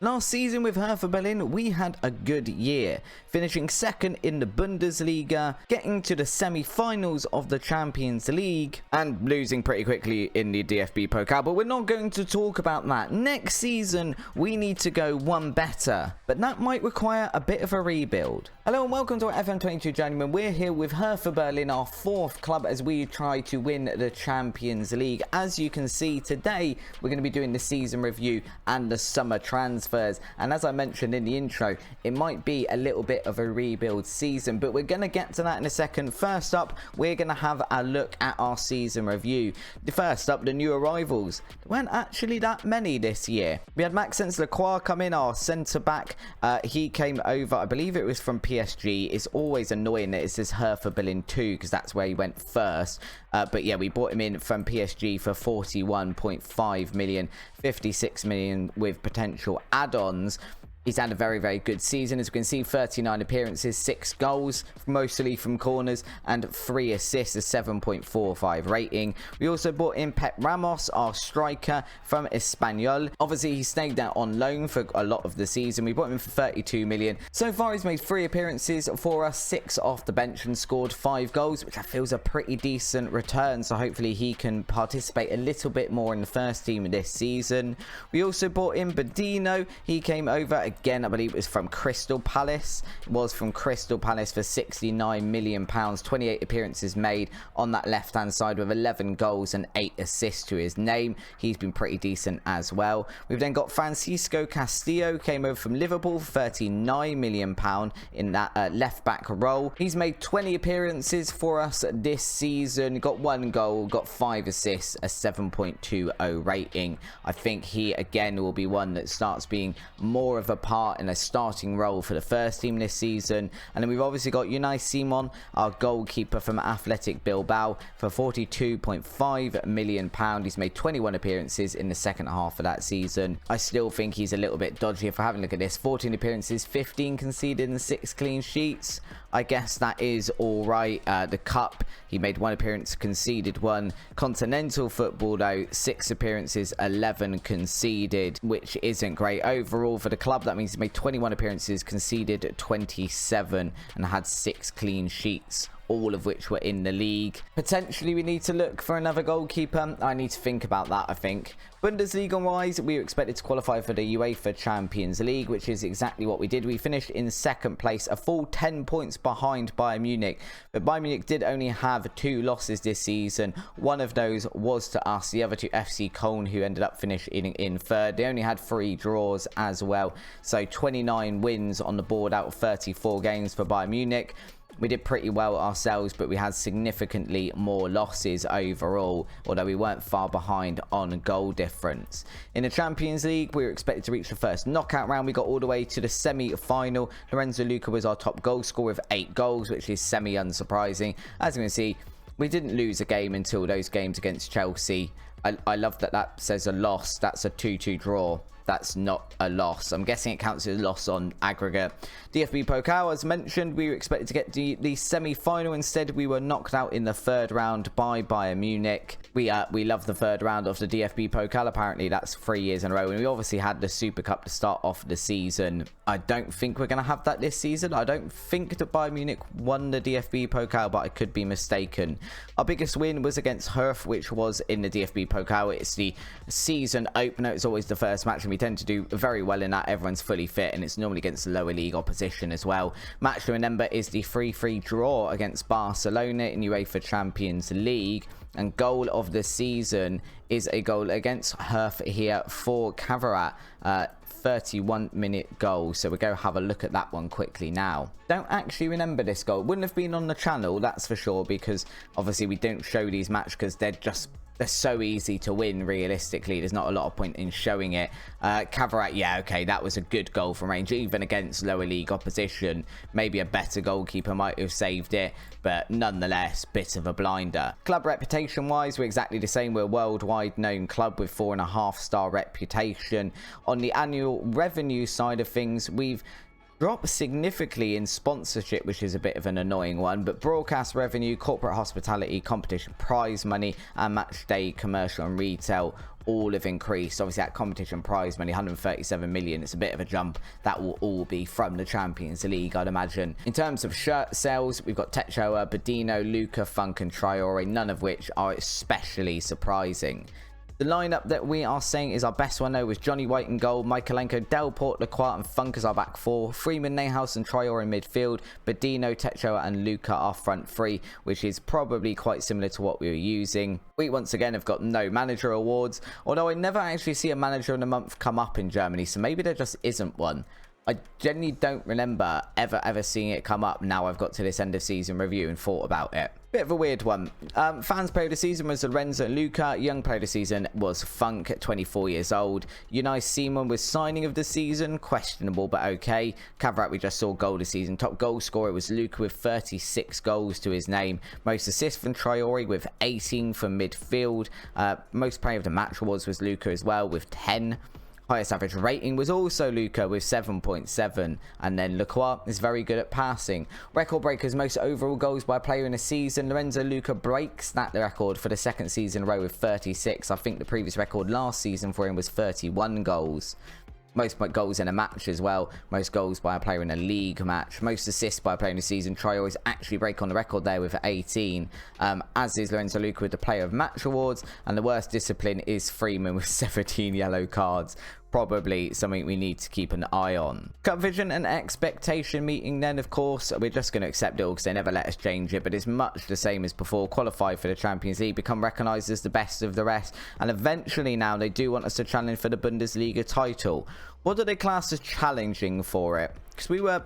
Last season with Hertha Berlin, we had a good year, finishing second in the Bundesliga, getting to the semi-finals of the Champions League, and losing pretty quickly in the DFB Pokal, but we're not going to talk about that. Next season, we need to go one better, but that might require a bit of a rebuild. Hello and welcome to FM22 Journeyman. We're here with Hertha Berlin, our fourth club, as we try to win the Champions League. As you can see, today we're going to be doing the season review and the summer transfers. And as I mentioned in the intro, it might be a little bit of a rebuild season, but we're going to get to that in a second. First up, we're going to have a look at our season review. First up, the new arrivals. There weren't actually that many this year. We had Maxence Lacroix come in, our centre back. He came over, I believe it was from PSG. It's always annoying that it says Hertha Berlin 2 because that's where he went first. But yeah, we bought him in from PSG for 41.5 million, 56 million with potential add-ons. He's had a very, very good season. As we can see, 39 appearances, 6 goals, mostly from corners, and 3 assists, a 7.45 rating. We also bought in Pep Ramos, our striker from Espanyol. Obviously, he stayed there on loan for a lot of the season. We bought him in for 32 million. So far, he's made 3 appearances for us, 6 off the bench, and scored 5 goals, which I feel is a pretty decent return. So hopefully, he can participate a little bit more in the first team this season. We also bought in Badino. He came over again, I believe it was from Crystal Palace. It was from Crystal Palace for £69 million, 28 appearances made on that left-hand side with 11 goals and 8 assists to his name. He's been pretty decent as well. We've then got Francisco Castillo, came over from Liverpool for £39 million in that left-back role. He's made 20 appearances for us this season, got 1 goal, got 5 assists, a 7.20 rating. I think he, again, will be one that starts being more of a part in a starting role for the first team this season. And then we've obviously got Unai Simon, our goalkeeper from Athletic Bilbao, for £42.5 million. He's made 21 appearances in the second half of that season. I still think he's a little bit dodgy. If I have a look at this, 14 appearances, 15 conceded and 6 clean sheets. I guess that is all right. The cup, he made 1 appearance, conceded 1. Continental football, though, 6 appearances, 11 conceded, which isn't great. Overall for the club, that means he made 21 appearances, conceded 27, and had 6 clean sheets, all of which were in the league. Potentially, we need to look for another goalkeeper. I need to think about that, I think. Bundesliga-wise, we were expected to qualify for the UEFA Champions League, which is exactly what we did. We finished in 2nd place, a full 10 points behind Bayern Munich. But Bayern Munich did only have 2 losses this season. One of those was to us, the other 2 FC Köln, who ended up finishing in 3rd. They only had 3 draws as well. So 29 wins on the board out of 34 games for Bayern Munich. We did pretty well ourselves, but we had significantly more losses overall, although we weren't far behind on goal difference. In the Champions League, we were expected to reach the first knockout round. We got all the way to the semi-final. Lorenzo Luca was our top goal scorer with 8 goals, which is semi-unsurprising. As you can see, we didn't lose a game until those games against Chelsea. I love that that says a loss. That's a 2-2 draw. That's not a loss. I'm guessing it counts as a loss on aggregate. DFB Pokal, as mentioned, we were expected to get to the semi-final. Instead, we were knocked out in the 3rd round by Bayern Munich. We love the 3rd round of the DFB Pokal. Apparently, that's 3 years in a row. And we obviously had the Super Cup to start off the season. I don't think we're going to have that this season. I don't think that Bayern Munich won the DFB Pokal, but I could be mistaken. Our biggest win was against Hertha, which was in the DFB Pokal. It's the season opener. It's always the first match, and we tend to do very well in that. Everyone's fully fit, and it's normally against the lower league opposition as well. Match to remember is the 3-3 draw against Barcelona in UEFA Champions League. And goal of the season is a goal against Hertha here for Cavarat. 31-minute goal. So we'll go have a look at that one quickly now. Don't actually remember this goal. Wouldn't have been on the channel, that's for sure, because obviously we don't show these matches because they're so easy to win. Realistically, there's not a lot of point in showing it. Cavarat, yeah, okay, that was a good goal from range, even against lower league opposition. Maybe a better goalkeeper might have saved it, but nonetheless, bit of a blinder. Club reputation wise, we're exactly the same. We're a worldwide known club with 4.5-star reputation. On the annual revenue side of things, we've dropped significantly in sponsorship, which is a bit of an annoying one, but broadcast revenue, corporate hospitality, competition prize money, and match day commercial and retail all have increased. Obviously, that competition prize money, 137 million, it's a bit of a jump. That will all be from the Champions League, I'd imagine. In terms of shirt sales, we've got Techoa, Bodino, Luca, Funk and Traore, none of which are especially surprising. The lineup that we are saying is our best one though was Johnny White in goal, Michaelenko, Delport, Lacroix and Funk as our back four, Freeman, Neyhouse and Traore in midfield, Bodino, Techoa and Luca our front three, which is probably quite similar to what we were using. We once again have got no manager awards, although I never actually see a manager of the month come up in Germany, so maybe there just isn't one. I genuinely don't remember ever seeing it come up. Now I've got to this end of season review and thought about it. Bit of a weird one. Fans player of the season was Lorenzo and Luca. Young player of the season was Funk at 24 years old. Unai Simon was signing of the season. Questionable, but okay. Cavrat, we just saw goal of the season. Top goal scorer was Luca with 36 goals to his name. Most assists from Traore with 18 from midfield. Most player of the match awards was Luca as well with 10. Highest average rating was also Luca with 7.7, and then Lacroix is very good at passing. Record breakers, most overall goals by a player in a season. Lorenzo Luca breaks that record for the second season in a row with 36. I think the previous record last season for him was 31 goals. Most goals in a match as well. Most goals by a player in a league match. Most assists by a player in a season. Traore actually break on the record there with 18. As is Lorenzo Luca with the player of match awards. And the worst discipline is Freeman with 17 yellow cards. Probably something we need to keep an eye on. Cut vision and expectation meeting then, of course. We're just going to accept it all because they never let us change it. But it's much the same as before. Qualify for the Champions League. Become recognised as the best of the rest. And eventually now they do want us to challenge for the Bundesliga title. What do they class as challenging for it? Because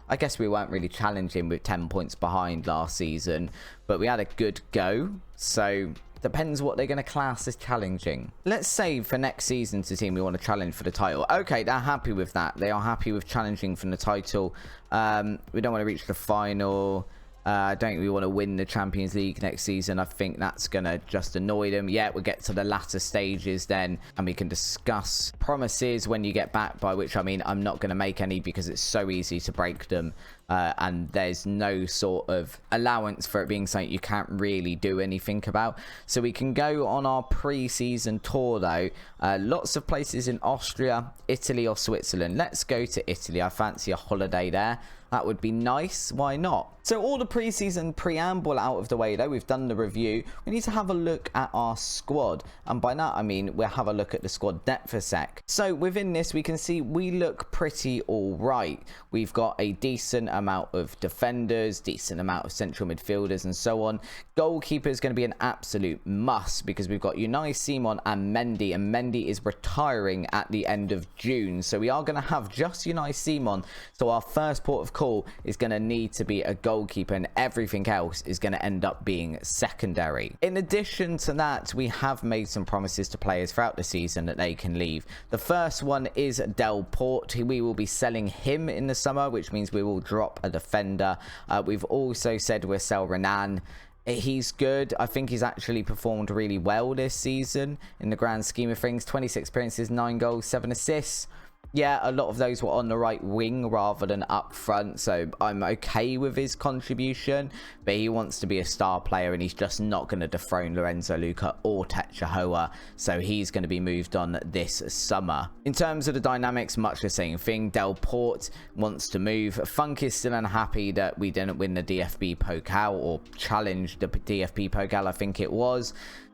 I guess we weren't really challenging with 10 points behind last season. But we had a good go. So depends what they're going to class as challenging. Let's say for next season's the team we want to challenge for the title. Okay, they're happy with that. They are happy with challenging for the title. We don't want to reach the final. I don't think we want to win the Champions League next season. I think that's going to just annoy them. Yeah, we'll get to the latter stages then, and we can discuss promises when you get back, by which I mean I'm not going to make any because it's so easy to break them. And there's no sort of allowance for it being something you can't really do anything about. So we can go on our pre-season tour though. Lots of places in Austria, Italy or Switzerland. Let's go to Italy. I fancy a holiday there. That would be nice. Why not? So all the pre-season preamble out of the way though, we've done the review. We need to have a look at our squad. And by that I mean we'll have a look at the squad depth for a sec. So within this we can see we look pretty alright. We've got a decent amount of defenders, decent amount of central midfielders and so on. Goalkeeper is going to be an absolute must because we've got Unai Simon and Mendy is retiring at the end of June. So we are going to have just Unai Simon. So our first port of call is going to need to be a goalkeeper and everything else is going to end up being secondary. In addition to that, we have made some promises to players throughout the season that they can leave. The first one is Delport. We will be selling him in the summer, which means we will drop a defender. We've also said we'll sell Renan. He's good. I think he's actually performed really well this season in the grand scheme of things. 26 appearances, 9 goals, 7 assists. Yeah, a lot of those were on the right wing rather than up front, so I'm okay with his contribution, but he wants to be a star player and he's just not going to dethrone Lorenzo Luca or Techoa, so he's going to be moved on this summer. In terms of the dynamics, much the same thing. Delport wants to move. Funk is still unhappy that we didn't win the DFB Pokal or challenge the DFB Pokal, I think it was,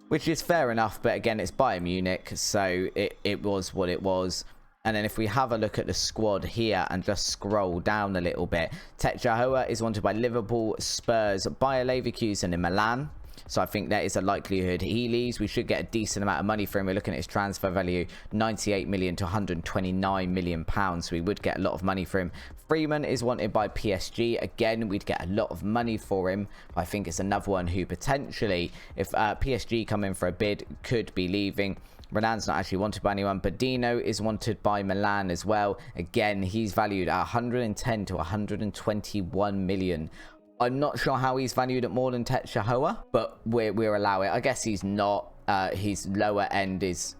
which is fair enough, but again, it's Bayern Munich, so it was what it was. And then if we have a look at the squad here and just scroll down a little bit, Techoa is wanted by Liverpool, Spurs, Bayer Leverkusen and Milan. So I think there is a likelihood he leaves. We should get a decent amount of money for him. We're looking at his transfer value, 98 million to 129 million pounds. So we would get a lot of money for him. Freeman is wanted by PSG. Again, we'd get a lot of money for him. I think it's another one who potentially, if PSG come in for a bid, could be leaving. Renan's not actually wanted by anyone. Bodino is wanted by Milan as well. Again, he's valued at 110 to 121 million. I'm not sure how he's valued at more than Techoa, but we'll allow it. I guess he's not. His lower end is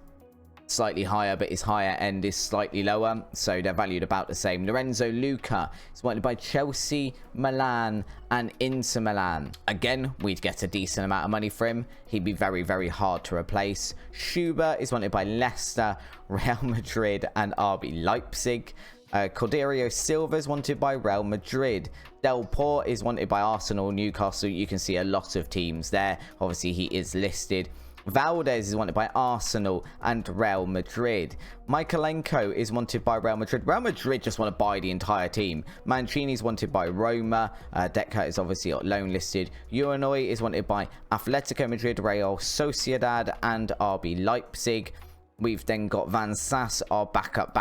slightly higher, but his higher end is slightly lower, so they're valued about the same. Lorenzo Luca is wanted by Chelsea, Milan, and Inter Milan. Again, we'd get a decent amount of money for him. He'd be very, very hard to replace. Schubert is wanted by Leicester, Real Madrid, and RB Leipzig. Cordeiro Silva is wanted by Real Madrid. Del Port is wanted by Arsenal, Newcastle. You can see a lot of teams there. Obviously, he is listed. Valdez is wanted by Arsenal and Real Madrid. Michaelenko is wanted by Real Madrid. Real Madrid just want to buy the entire team. Mancini is wanted by Roma. Decker is obviously loan listed. Urunoy is wanted by Atletico Madrid, Real Sociedad, and RB Leipzig. We've then got Van Sass, our backup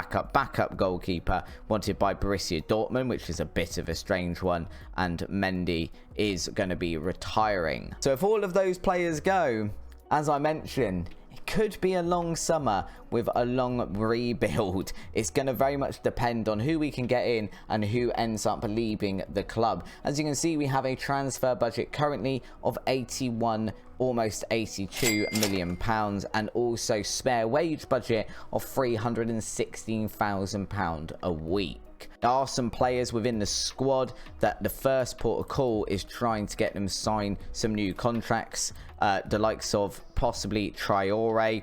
goalkeeper, wanted by Borussia Dortmund, which is a bit of a strange one. And Mendy is going to be retiring. So if all of those players go, as I mentioned, it could be a long summer with a long rebuild. It's going to very much depend on who we can get in and who ends up leaving the club. As you can see, we have a transfer budget currently of 81, almost 82 million pounds, and also spare wage budget of 316,000 pound a week. There are some players within the squad that the first port of call is trying to get them sign some new contracts. The likes of possibly Traore,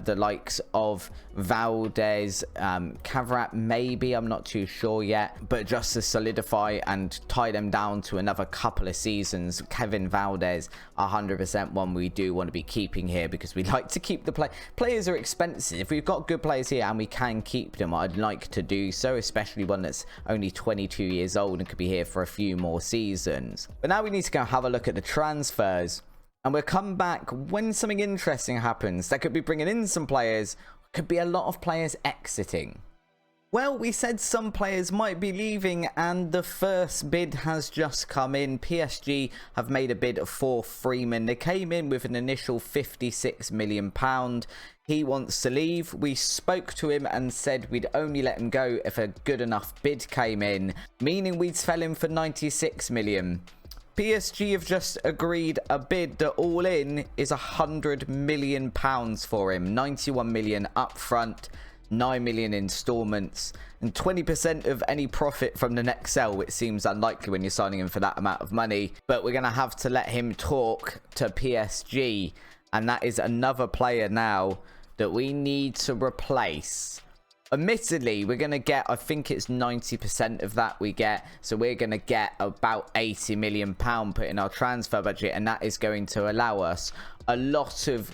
the likes of Valdez, Cavrat maybe, I'm not too sure yet, but just to solidify and tie them down to another couple of seasons. Kevin Valdez, 100% one we do want to be keeping here, because we like to keep the players are expensive. If we've got good players here and we can keep them, I'd like to do so, especially one that's only 22 years old and could be here for a few more seasons. But now we need to go have a look at the transfers. And we'll come back when something interesting happens. That could be bringing in some players, could be a lot of players exiting. Well, we said some players might be leaving, and the first bid has just come in. PSG have made a bid for Freeman. They came in with an initial £56 million. He wants to leave. We spoke to him and said we'd only let him go if a good enough bid came in, meaning we'd sell him for £96 million. PSG have just agreed a bid that all in is £100 million for him. 91 million up front, 9 million installments, and 20% of any profit from the next sell, which seems unlikely when you're signing him for that amount of money. But we're going to have to let him talk to PSG, and that is another player now that we need to replace. Admittedly, we're going to get, I think it's 90% of that we get. So we're going to get about £80 million put in our transfer budget. And that is going to allow us a lot of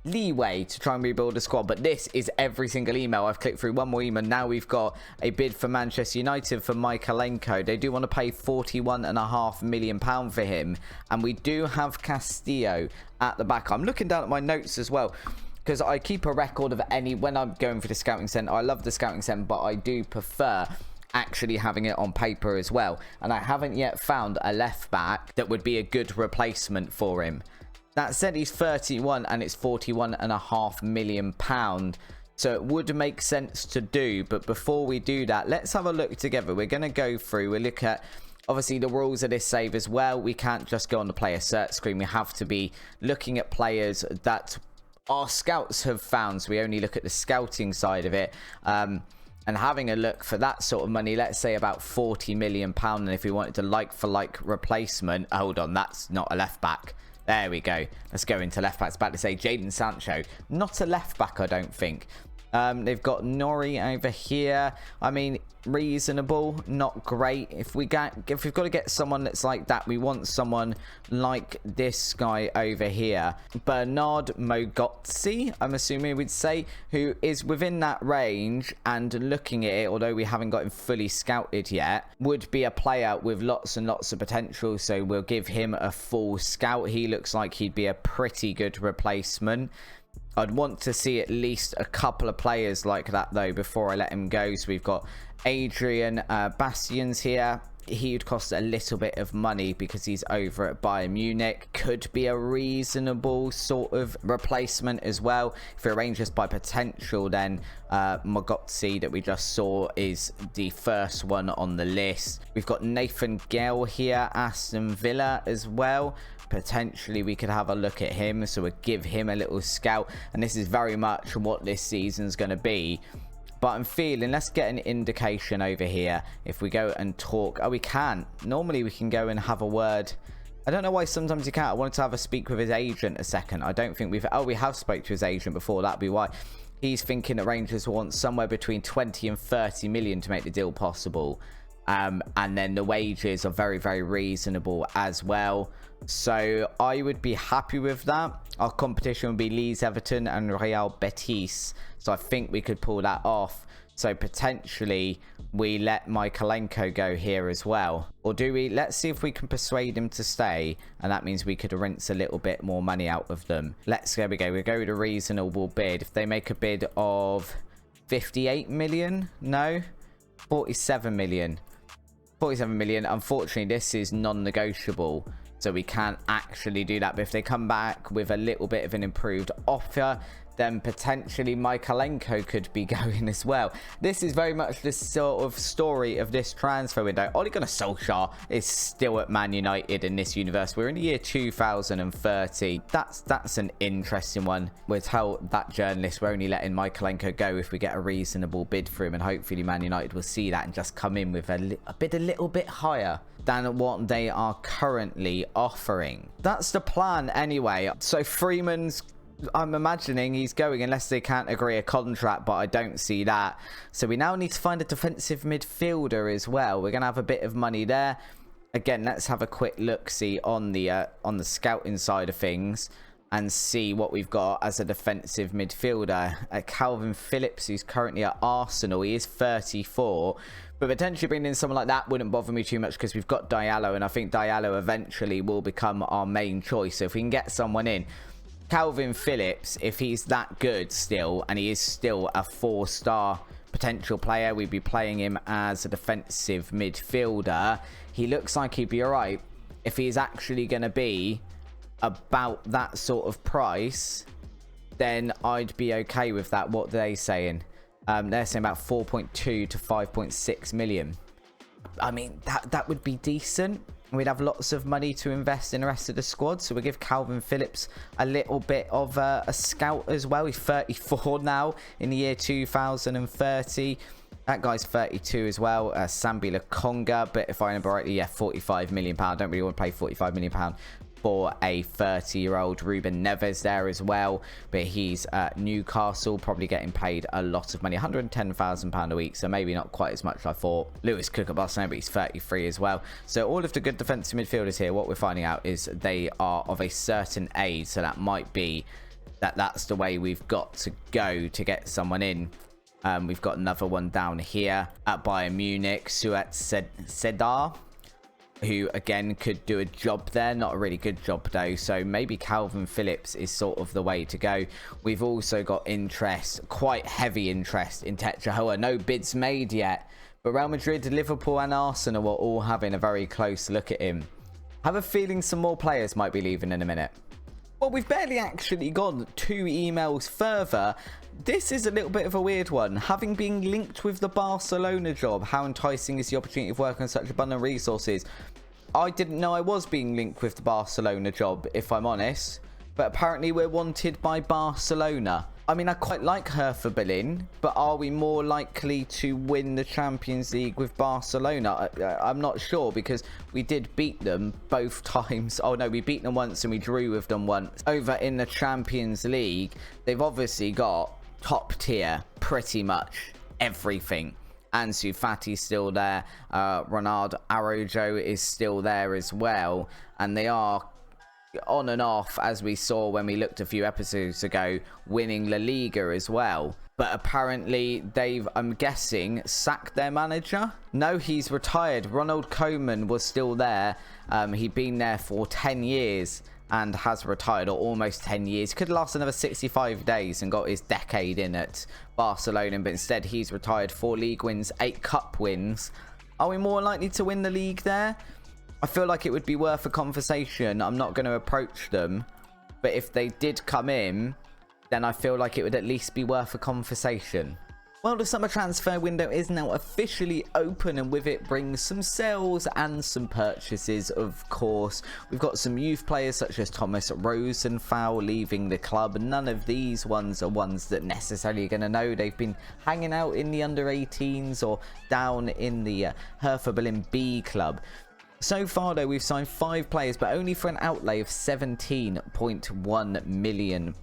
leeway to try and rebuild the squad. But this is every single email. I've clicked through one more email. Now we've got a bid for Manchester United for Michaelenko. They do want to pay £41.5 million for him. And we do have Castillo at the back. I'm looking down at my notes as well, because I keep a record of when I'm going for the scouting centre. I love the scouting centre, but I do prefer actually having it on paper as well. And I haven't yet found a left back that would be a good replacement for him. That said, he's 31 and it's £41.5 million. So it would make sense to do. But before we do that, let's have a look together. We're going to go through, we'll look at obviously the rules of this save as well. We can't just go on the player search screen. We have to be looking at players that our scouts have found. So we only look at the scouting side of it, and having a look for that sort of money, let's say about £40 million. And if we wanted to like for like replacement, hold on, that's not a left back. There we go. Let's go into left back. It's about to say Jadon Sancho, not a left back, I don't think. They've got Nori over here. I mean, reasonable, not great. If we've got to get someone that's like that, we want someone like this guy over here, Bernard Mogotsi, I'm assuming we'd say, who is within that range. And looking at it, although we haven't got him fully scouted yet, would be a player with lots and lots of potential. So we'll give him a full scout. He looks like he'd be a pretty good replacement. I'd want to see at least a couple of players like that, though, before I let him go. So we've got Adrian Bastians here. He would cost a little bit of money because he's over at Bayern Munich. Could be a reasonable sort of replacement as well. If we arrange this by potential, then Mogotsi that we just saw is the first one on the list. We've got Nathan Gale here, Aston Villa as well. potentially we could have a look at him, so we'll give him a little scout, and this is very much what this season's going to be. But I'm feeling, let's get an indication over here. If we go and talk, oh, we can't. Normally we can go and have a word. I don't know why sometimes you can't. I wanted to have a speak with his agent a second. I don't think we've, oh, we have spoke to his agent before. That'd be why. He's thinking that Rangers want somewhere between 20 and 30 million to make the deal possible. And then the wages are very, very reasonable as well. So I would be happy with that. Our competition would be Leeds, Everton and Real Betis. So I think we could pull that off. So potentially we let Mykolenko go here as well. Or do we? Let's see if we can persuade him to stay. And that means we could rinse a little bit more money out of them. There we go. We'll go with a reasonable bid. If they make a bid of 58 million. No. 47 million. 47 million. Unfortunately, this is non-negotiable. So we can't actually do that. But if they come back with a little bit of an improved offer, then potentially Mykolenko could be going as well. This is very much the sort of story of this transfer window. Ole Gunnar Solskjaer is still at Man United in this universe. We're in the year 2030. That's an interesting one. We'll tell that journalist we're only letting Mykolenko go if we get a reasonable bid for him, and hopefully Man United will see that and just come in with a little bit higher than what they are currently offering. That's the plan anyway. So Freeman's, I'm imagining he's going unless they can't agree a contract, but I don't see that. So we now need to find a defensive midfielder as well. We're going to have a bit of money there. Again, let's have a quick look-see on the scouting side of things and see what we've got as a defensive midfielder. Calvin Phillips, who's currently at Arsenal, he is 34. But potentially bringing in someone like that wouldn't bother me too much because we've got Diallo, and I think Diallo eventually will become our main choice. So if we can get someone in, Calvin Phillips, if he's that good still, and he is still a 4-star potential player, we'd be playing him as a defensive midfielder. He looks like he'd be alright. If he's actually going to be about that sort of price, then I'd be okay with that. What are they saying? They're saying about 4.2 to 5.6 million. I mean, that would be decent. We'd have lots of money to invest in the rest of the squad. So we'll give Calvin Phillips a little bit of a scout as well. He's 34 now in the year 2030. That guy's 32 as well. Sambi Lakonga. But if I remember rightly, yeah, £45 million. I don't really want to pay £45 million for a 30-year-old. Ruben Neves there as well, but he's at Newcastle, probably getting paid a lot of money, £110,000 a week, so maybe not quite as much as I thought. Lewis Cook at Barcelona, but he's 33 as well. So all of the good defensive midfielders here, what we're finding out is they are of a certain age, so that might be that's the way we've got to go to get someone in. We've got another one down here at Bayern Munich, Suat Sedar, who again could do a job there. Not a really good job though, so maybe Calvin Phillips is sort of the way to go. We've also got interest, quite heavy interest, in Tetrahoa. No bids made yet, but Real Madrid, Liverpool and Arsenal are all having a very close look at him. Have a feeling some more players might be leaving in a minute. Well, we've barely actually gone 2 emails further. This is a little bit of a weird one. Having been linked with the Barcelona job, how enticing is the opportunity of working on such abundant resources? I didn't know I was being linked with the Barcelona job, if I'm honest. But apparently we're wanted by Barcelona. I mean, I quite like Hertha Berlin, but are we more likely to win the Champions League with Barcelona? I'm not sure, because we did beat them both times. Oh no, we beat them once and we drew with them once. Over in the Champions League, they've obviously got top tier, pretty much everything. Ansu Fati's still there. Ronaldo Araujo is still there as well. And they are on and off, as we saw when we looked a few episodes ago, winning La Liga as well. But apparently they've, I'm guessing, sacked their manager. No, he's retired. Ronald Koeman was still there. He'd been there for 10 years and has retired, or almost 10 years. Could last another 65 days and got his decade in at Barcelona, but instead he's retired. 4 league wins, 8 cup wins. Are we more likely to win the league there? I feel like it would be worth a conversation. I'm not going to approach them, but if they did come in, then I feel like it would at least be worth a conversation. Well, the summer transfer window is now officially open, and with it brings some sales and some purchases, of course. We've got some youth players such as Thomas Rosenthal leaving the club. None of these ones are ones that necessarily are going to know. They've been hanging out in the under 18s or down in the Hertha Berlin B club. So far, though, we've signed 5 players, but only for an outlay of £17.1 million.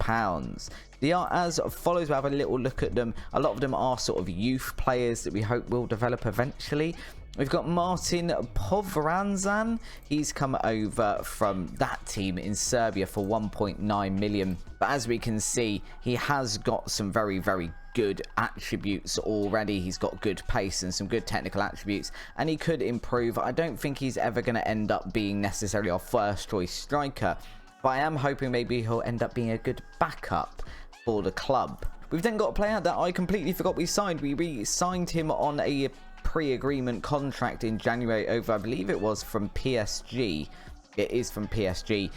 They are as follows. We'll have a little look at them. A lot of them are sort of youth players that we hope will develop eventually. We've got Martin Povranzan. He's come over from that team in Serbia for 1.9 million. But as we can see, he has got some very, very good attributes already. He's got good pace and some good technical attributes, and he could improve. I don't think he's ever going to end up being necessarily our first choice striker, but I am hoping maybe he'll end up being a good backup for the club. We've then got a player that I completely forgot we signed. We re-signed him on a pre-agreement contract in January over, I believe it was from PSG. It is from PSG,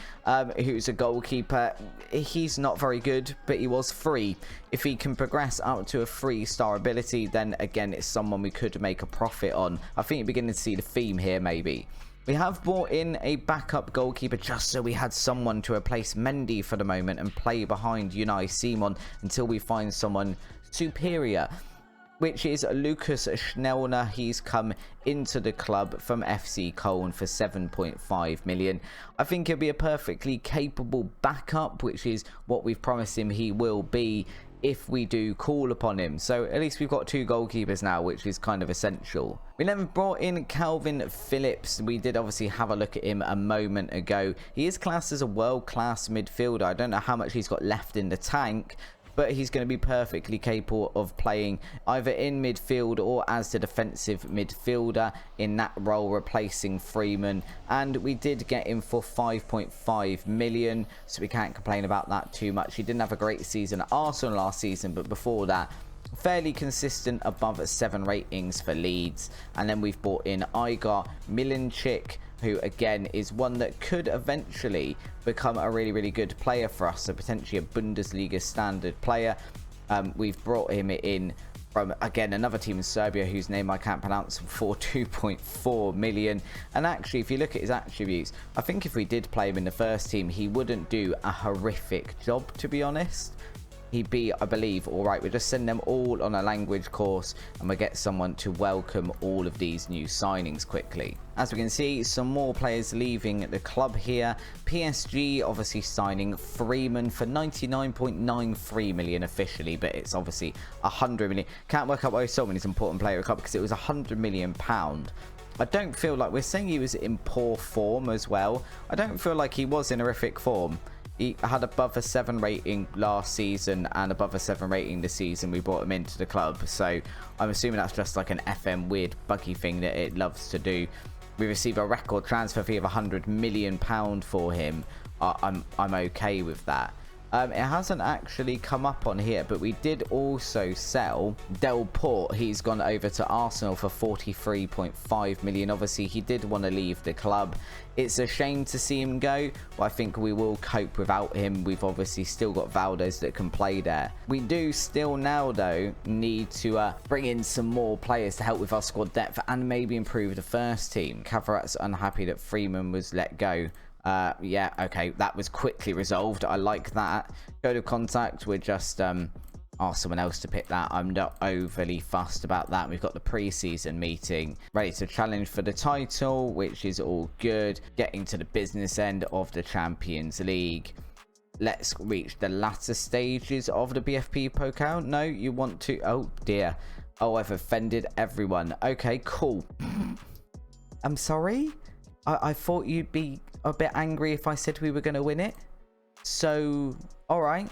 who's a goalkeeper. He's not very good, but he was free. If he can progress up to a 3-star ability, then again, it's someone we could make a profit on. I think you're beginning to see the theme here, maybe. We have brought in a backup goalkeeper just so we had someone to replace Mendy for the moment and play behind Unai Simon until we find someone superior, which is Lucas Schnellner. He's come into the club from FC Köln for 7.5 million. I think he'll be a perfectly capable backup, which is what we've promised him he will be if we do call upon him. So at least we've got 2 goalkeepers now, which is kind of essential. We then brought in Calvin Phillips. We did obviously have a look at him a moment ago. He is classed as a world-class midfielder. I don't know how much he's got left in the tank, but he's going to be perfectly capable of playing either in midfield or as the defensive midfielder in that role, replacing Freeman. And we did get him for 5.5 million, so we can't complain about that too much. He didn't have a great season at Arsenal last season, but before that, fairly consistent above 7 ratings for Leeds. And then we've brought in Igor Milinchik, who again is one that could eventually become a really, really good player for us, so potentially a Bundesliga standard player. We've brought him in from, again, another team in Serbia whose name I can't pronounce, for 2.4 million. And actually, if you look at his attributes, I think if we did play him in the first team, he wouldn't do a horrific job, to be honest. He'd be, I believe, all right. We'll just send them all on a language course and we'll get someone to welcome all of these new signings quickly. As we can see, some more players leaving the club here. PSG obviously signing Freeman for 99.93 million officially, but it's obviously 100 million. Can't work out why he sold when he's an important player of the club, because it was 100 million pound. I don't feel like we're saying he was in poor form as well. I don't feel like he was in horrific form. He had above a 7 rating last season and above a 7 rating this season. We brought him into the club, so I'm assuming that's just like an FM weird buggy thing that it loves to do. We receive a record transfer fee of £100 million for him. I'm okay with that. It hasn't actually come up on here, but we did also sell Del Port. He's gone over to Arsenal for 43.5 million. Obviously, he did want to leave the club. It's a shame to see him go, but I think we will cope without him. We've obviously still got Valdez that can play there. We do still now, though, need to bring in some more players to help with our squad depth and maybe improve the first team. Kavarat's unhappy that Freeman was let go. Yeah, okay, that was quickly resolved. I like that. Go to contact. We're just ask someone else to pick that. I'm not overly fussed about that. We've got the pre-season meeting, ready to challenge for the title, which is all good. Getting to the business end of the Champions League. Let's reach the latter stages of the BFP Pokal. No, you want to... Oh, dear. Oh, I've offended everyone. Okay, cool. I'm sorry? I thought you'd be a bit angry if I said we were going to win it. So, all right.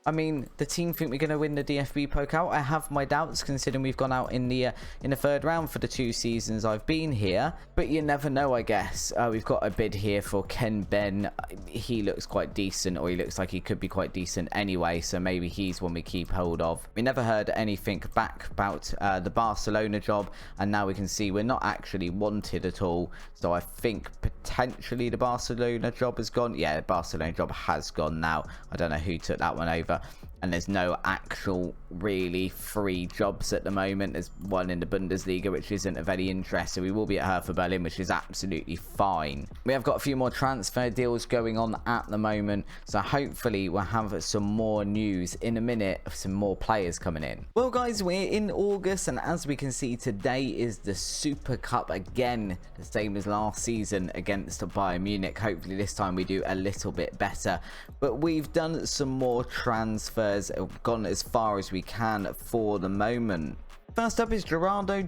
I mean, the team think we're going to win the DFB Pokal. I have my doubts, considering we've gone out in the third round for the 2 seasons I've been here. But you never know, I guess. We've got a bid here for Ken Ben. He looks quite decent, or he looks like he could be quite decent anyway. So maybe he's one we keep hold of. We never heard anything back about the Barcelona job, and now we can see we're not actually wanted at all. So I think potentially the Barcelona job has gone. Yeah, the Barcelona job has gone now. I don't know who took that one over. and there's no actual really free jobs at the moment. There's one in the Bundesliga which isn't of any interest, so we will be at Hertha Berlin, which is absolutely fine. We have got a few more transfer deals going on at the moment, so hopefully we'll have some more news in a minute of some more players coming in. Well guys, we're in August, and as we can see, today is the Super Cup again, the same as last season against Bayern Munich. Hopefully this time we do a little bit better, but we've done some more transfers, gone as far as we can for the moment. First up is Gerardo.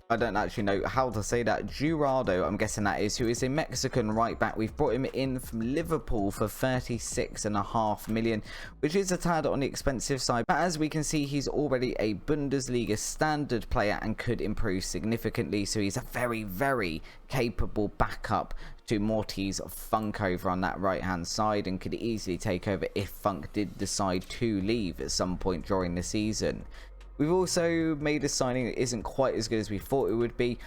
I don't actually know how to say that. Gerardo, I'm guessing that is, who is a Mexican right back. We've brought him in from Liverpool for 36.5 million, which is a tad on the expensive side. But as we can see, he's already a Bundesliga standard player and could improve significantly. So he's a very, very capable backup to Morty's Funk over on that right hand side, and could easily take over if Funk did decide to leave at some point during the season. We've also made a signing that isn't quite as good as we thought it would be,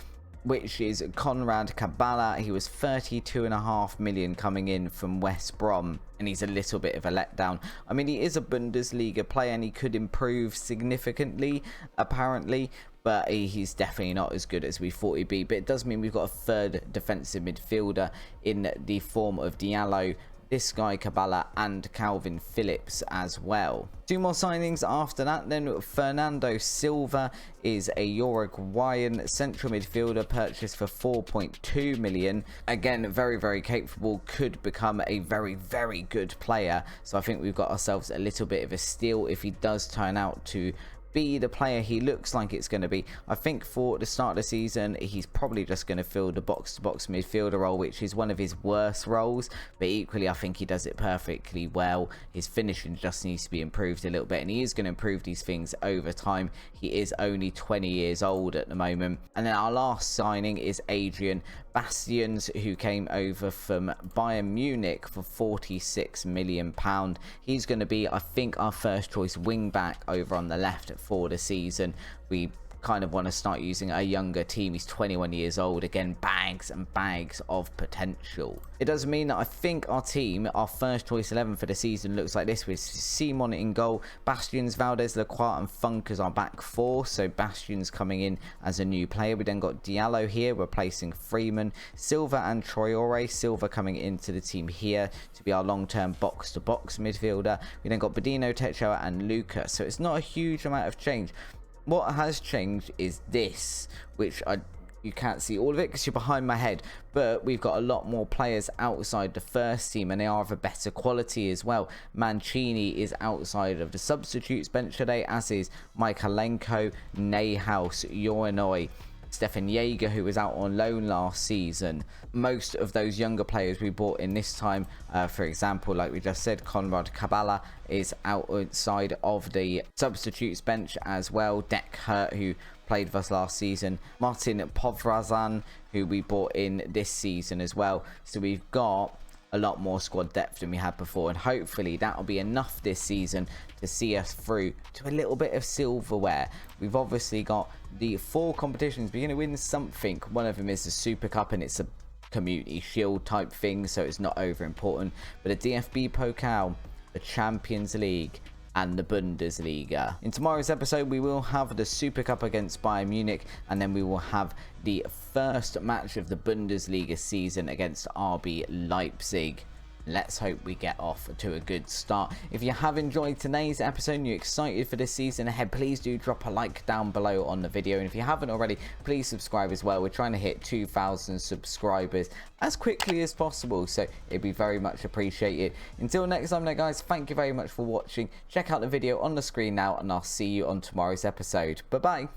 which is Conrad Kabala. He was 32.5 million coming in from West Brom, and he's a little bit of a letdown. I mean, he is a Bundesliga player and he could improve significantly, apparently, but he's definitely not as good as we thought he'd be. But it does mean we've got a third defensive midfielder in the form of Diallo, this guy Kabala, and Calvin Phillips as well. Two more signings after that. Then Fernando Silva is a Uruguayan central midfielder purchased for 4.2 million. Again, very, very capable, could become a very, very good player. So I think we've got ourselves a little bit of a steal if he does turn out to be the player he looks like it's going to be. I think for the start of the season, he's probably just going to fill the box-to-box midfielder role, which is one of his worst roles, but equally I think he does it perfectly well. His finishing just needs to be improved a little bit, and he is going to improve these things over time. He is only 20 years old at the moment. And then our last signing is Adrian Bastians, who came over from Bayern Munich for £46 million. He's going to be, I think, our first choice wing back over on the left for the season. We kind of want to start using a younger team. He's 21 years old. Again, bags and bags of potential. It does mean that I think our team, our first choice 11 for the season, looks like this, with Simon in goal, Bastians, Valdez, Lacroix and Funk as our back four. So Bastians coming in as a new player. We then got Diallo here replacing Freeman, Silva and Traore. Silva coming into the team here to be our long-term box-to-box midfielder. We then got Badino, Techo and Luca. So it's not a huge amount of change. What has changed is this, which you can't see all of it because you're behind my head, but we've got a lot more players outside the first team, and they are of a better quality as well. Mancini is outside of the substitutes bench today, as is Michalenko, Neyhouse, Yoranoi, Stefan Jaeger, who was out on loan last season. Most of those younger players we bought in this time, for example, like we just said, Conrad Kabala is outside of the substitutes bench as well. Dek Hurt, who played for us last season. Martin Povrazan, who we bought in this season as well. So we've got a lot more squad depth than we had before, and hopefully that'll be enough this season to see us through to a little bit of silverware. We've obviously got the 4 competitions. We're going to win something. One of them is the Super Cup, and it's a community shield type thing, so it's not over important. But a DFB Pokal, the Champions League and the Bundesliga. In tomorrow's episode, we will have the Super Cup against Bayern Munich, and then we will have the first match of the Bundesliga season against RB Leipzig. Let's hope we get off to a good start. If you have enjoyed today's episode and you're excited for this season ahead, please do drop a like down below on the video. And if you haven't already, please subscribe as well. We're trying to hit 2,000 subscribers as quickly as possible, so it'd be very much appreciated. Until next time, guys, thank you very much for watching. Check out the video on the screen now, and I'll see you on tomorrow's episode. Bye bye.